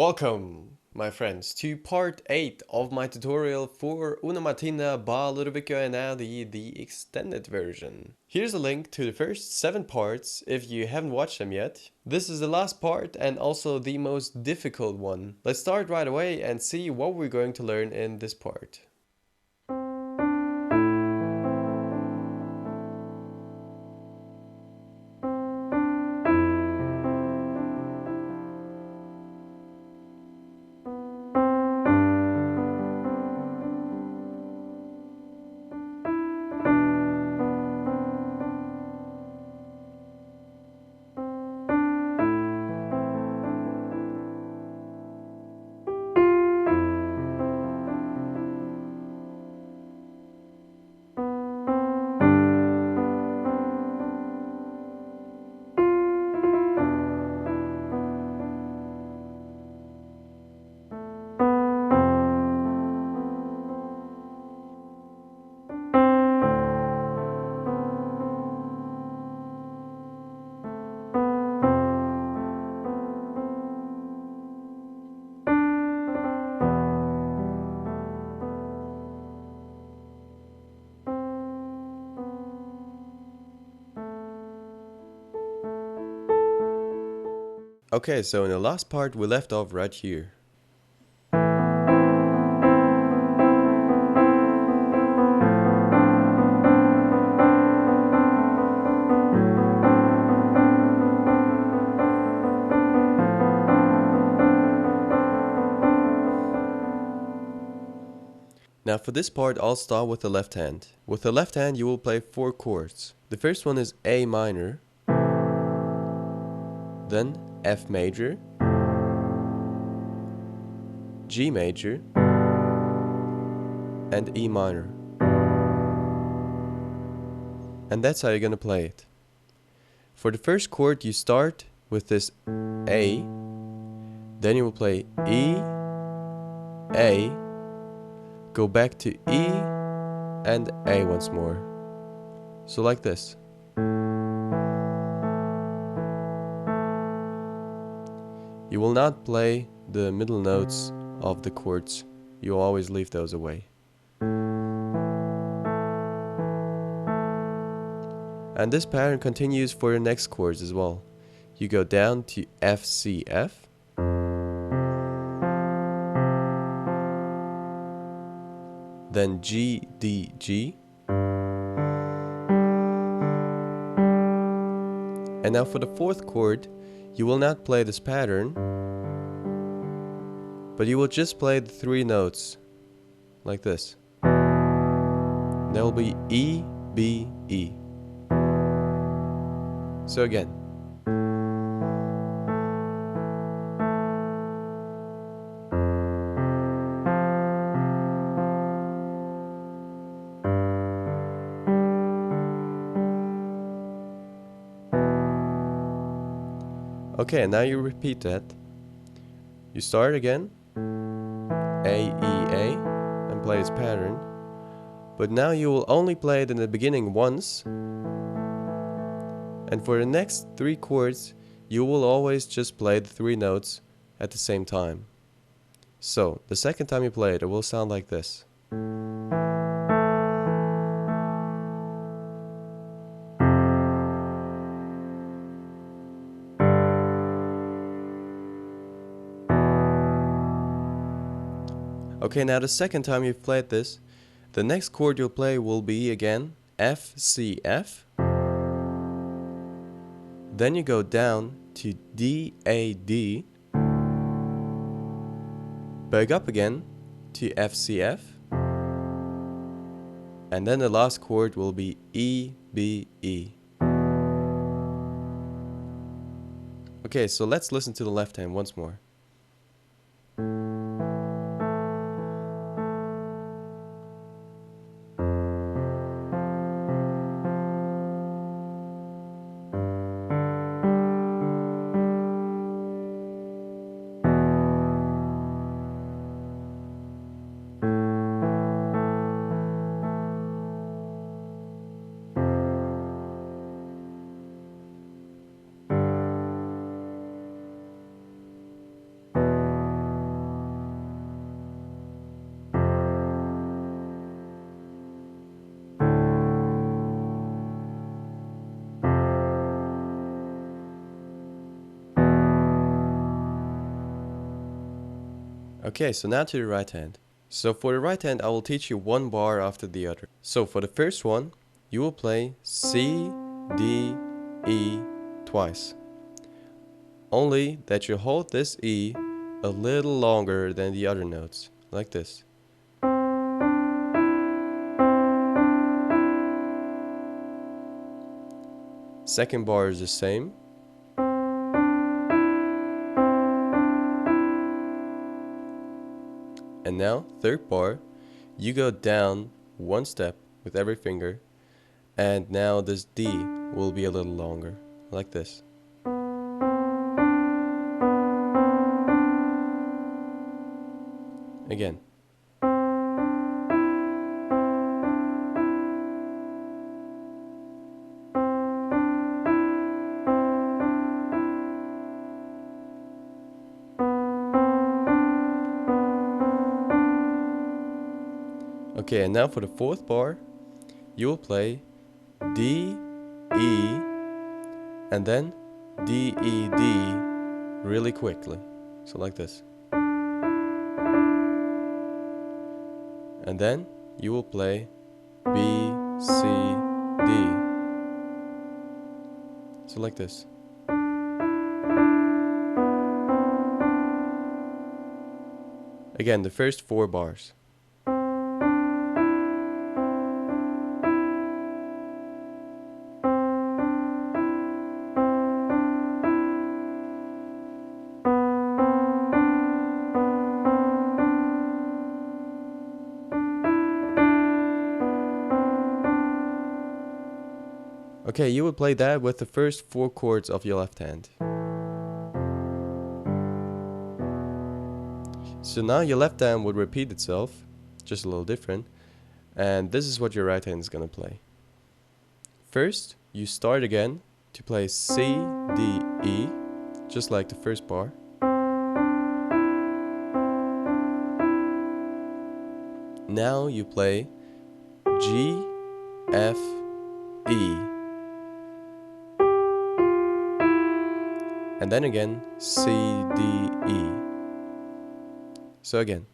Welcome, my friends, to part 8 of my tutorial for Una Mattina by Ludovico Einaudi, the extended version. Here's a link to the first 7 parts if you haven't watched them yet. This is the last part and also the most difficult one. Let's start right away and see what we're going to learn in this part. Okay, so in the last part we left off right here. Now for this part I'll start with the left hand. With the left hand you will play 4 chords. The first one is A minor, then F major, G major, and E minor. And that's how you're gonna play it. For the first chord you start with this A, then you will play E, A, go back to E, and A once more. So like this. You will not play the middle notes of the chords. You always leave those away. And this pattern continues for the next chords as well. You go down to F, C, F. Then G, D, G. And now for the fourth chord, you will not play this pattern, but you will just play the 3 notes, like this. There will be E, B, E. So again. Okay, now you repeat that. You start again, A, E, A, and play its pattern. But now you will only play it in the beginning once. And for the next 3 chords, you will always just play the 3 notes at the same time. So, the second time you play it, it will sound like this. Okay, now the second time you've played this, the next chord you'll play will be again F, C, F. Then you go down to D, A, D. Back up again to F, C, F. And then the last chord will be E, B, E. Okay, so let's listen to the left hand once more. Okay, so now to the right hand. So for the right hand, I will teach you one bar after the other. So for the first one, you will play C, D, E twice. Only that you hold this E a little longer than the other notes, like this. Second bar is the same. And now, third bar, you go down one step with every finger, and now this D will be a little longer, like this. Again. Okay, and now for the fourth bar, you will play D, E, and then D, E, D really quickly. So like this. And then you will play B, C, D. So like this. Again, the first four bars. Okay, you would play that with the first four chords of your left hand. So now your left hand would repeat itself, just a little different, and this is what your right hand is gonna play. First, you start again to play C, D, E, just like the first bar. Now you play G, F, E. And then again, C, D, E. So again.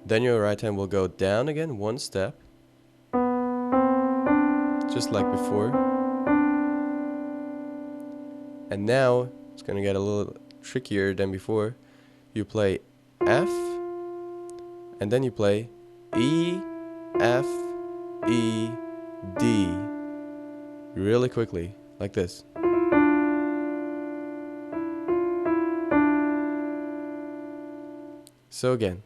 Then your right hand will go down again one step, just like before. And now it's gonna get a little trickier than before. You play F, and then you play E, F, E, D, really quickly, like this. So again.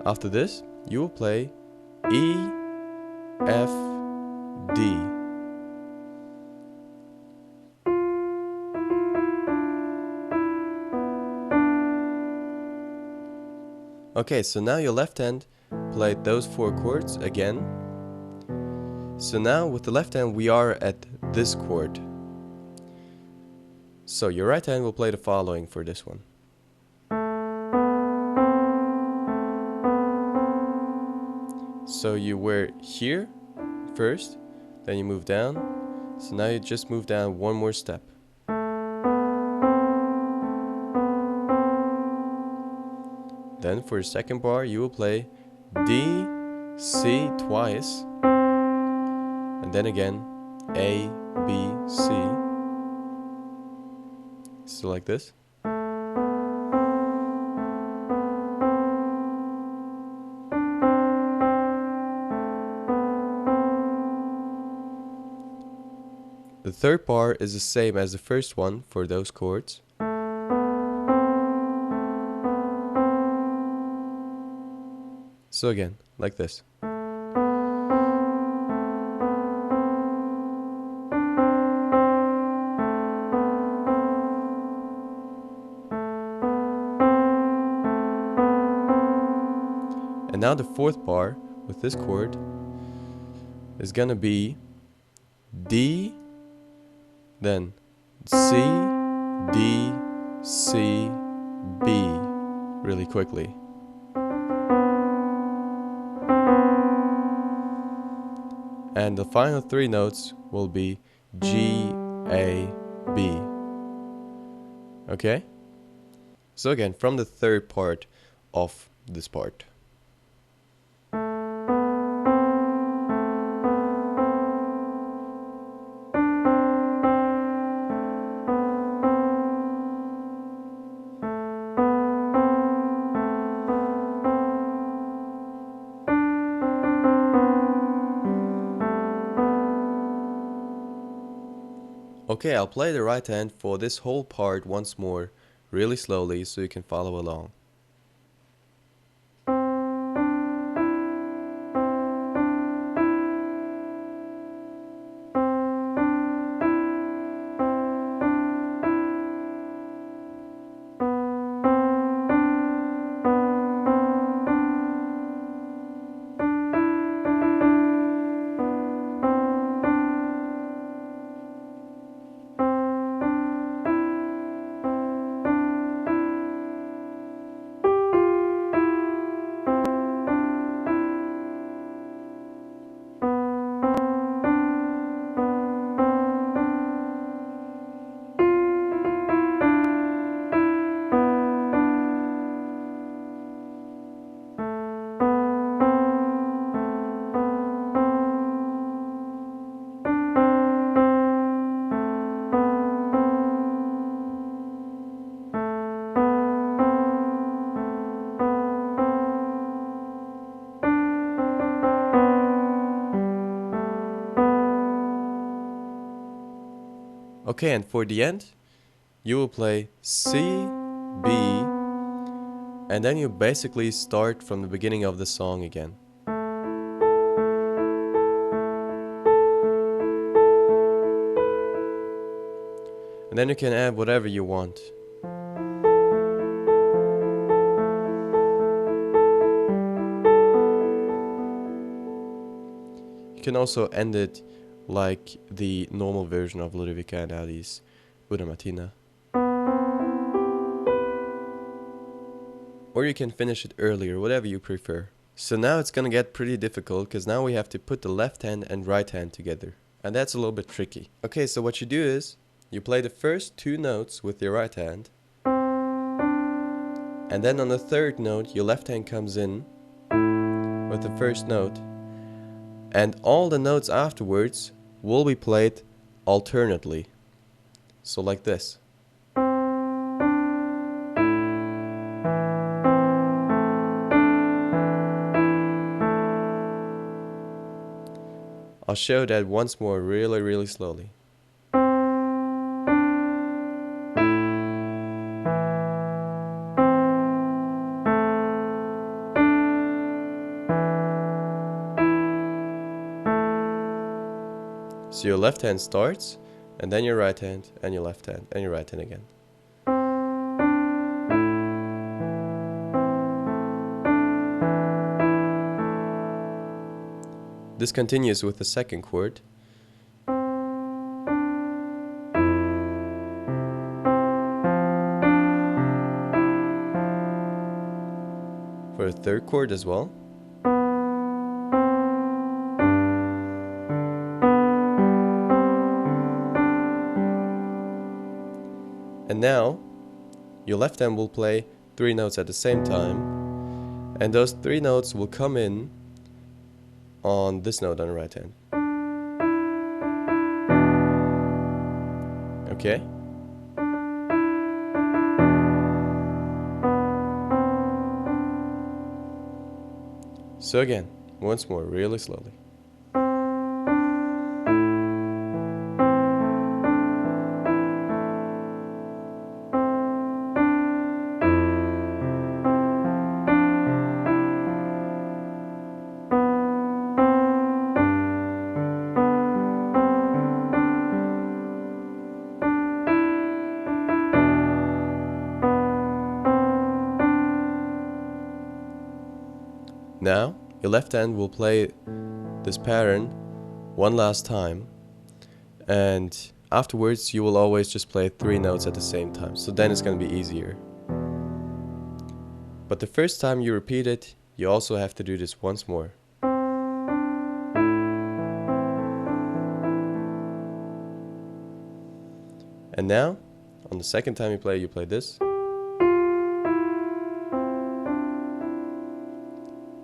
After this, you will play E, F, D. Okay, so now your left hand played those four chords again. So now with the left hand we are at this chord. So your right hand will play the following for this one. So you were here first, then you move down. So now you just move down one more step. Then for the second bar you will play D, C twice, and then again A, B, C. So like this. The third bar is the same as the first one for those chords. So again, like this. And now the fourth bar with this chord is gonna be D, then C, D, C, B, really quickly. And the final three notes will be G, A, B. Okay? So again, from the third part of this part. Okay, I'll play the right hand for this whole part once more, really slowly, so you can follow along. Okay, and for the end, you will play C, B, and then you basically start from the beginning of the song again. And then you can add whatever you want. You can also end it like the normal version of Ludovica and Ali's Una Mattina. Or you can finish it earlier, whatever you prefer. So now it's gonna get pretty difficult, because now we have to put the left hand and right hand together. And that's a little bit tricky. Okay, so what you do is, you play the first two notes with your right hand, and then on the third note, your left hand comes in with the first note, and all the notes afterwards will be played alternately. So like this. I'll show that once more really slowly. So your left hand starts, and then your right hand, and your left hand, and your right hand again. This continues with the second chord. For the third chord as well. And now, your left hand will play 3 notes at the same time, and those 3 notes will come in on this note on the right hand. Okay? So again, once more, really slowly. Now, your left hand will play this pattern one last time, and afterwards you will always just play 3 notes at the same time, so then it's going to be easier. But the first time you repeat it, you also have to do this once more. And now, on the second time you play this.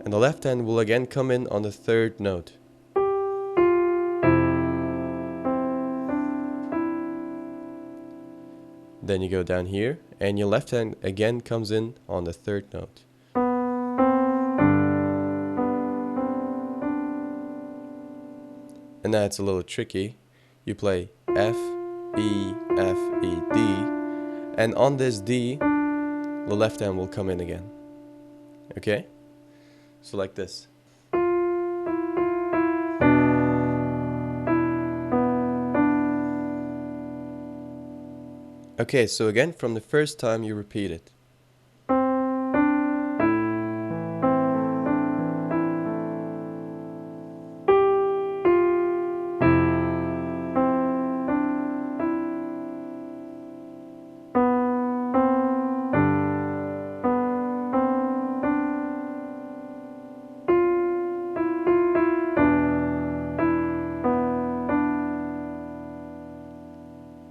And the left hand will again come in on the 3rd note. Then you go down here, and your left hand again comes in on the 3rd note. And now it's a little tricky. You play F, E, F, E, D, and on this D, the left hand will come in again. Okay? So like this. Okay, so again from the first time you repeat it.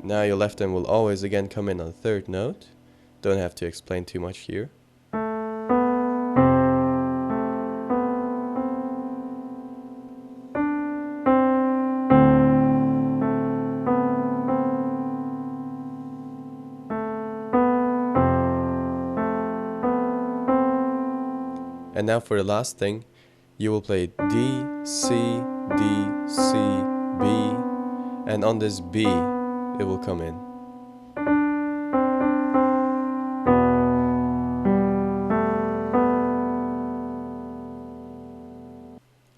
Now your left hand will always again come in on the 3rd note. Don't have to explain too much here. And now for the last thing, you will play D, C, D, C, B, and on this B, it will come in.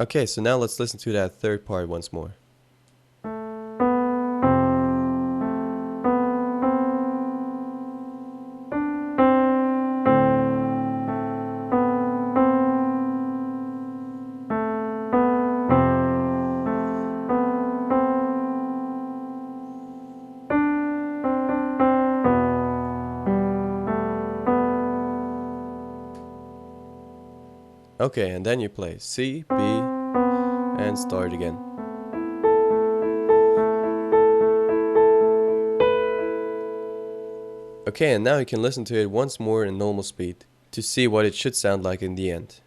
Okay, so now let's listen to that 3rd part once more. Okay, and then you play C, B, and start again. Okay, and now you can listen to it once more in normal speed to see what it should sound like in the end.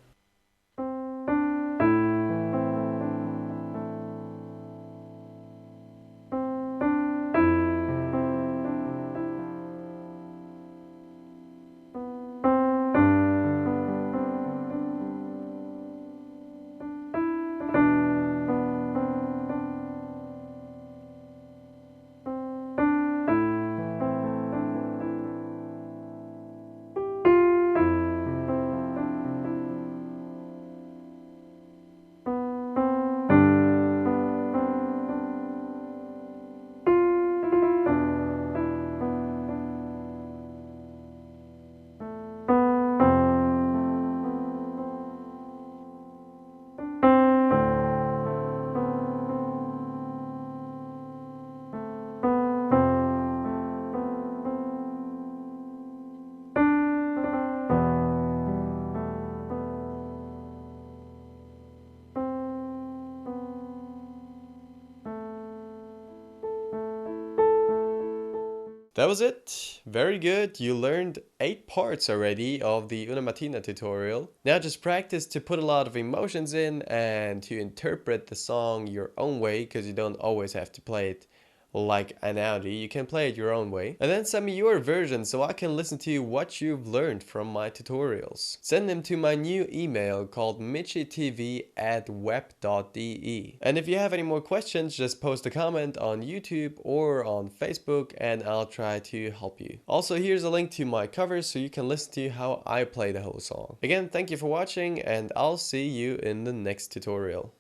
That was it. Very good. You learned 8 parts already of the Una Mattina tutorial. Now just practice to put a lot of emotions in and to interpret the song your own way, because you don't always have to play it like an Audi. You can play it your own way. And then send me your version so I can listen to what you've learned from my tutorials. Send them to my new email called MITSHYTV@web.de. And if you have any more questions, just post a comment on YouTube or on Facebook and I'll try to help you. Also, here's a link to my covers so you can listen to how I play the whole song. Again, thank you for watching and I'll see you in the next tutorial.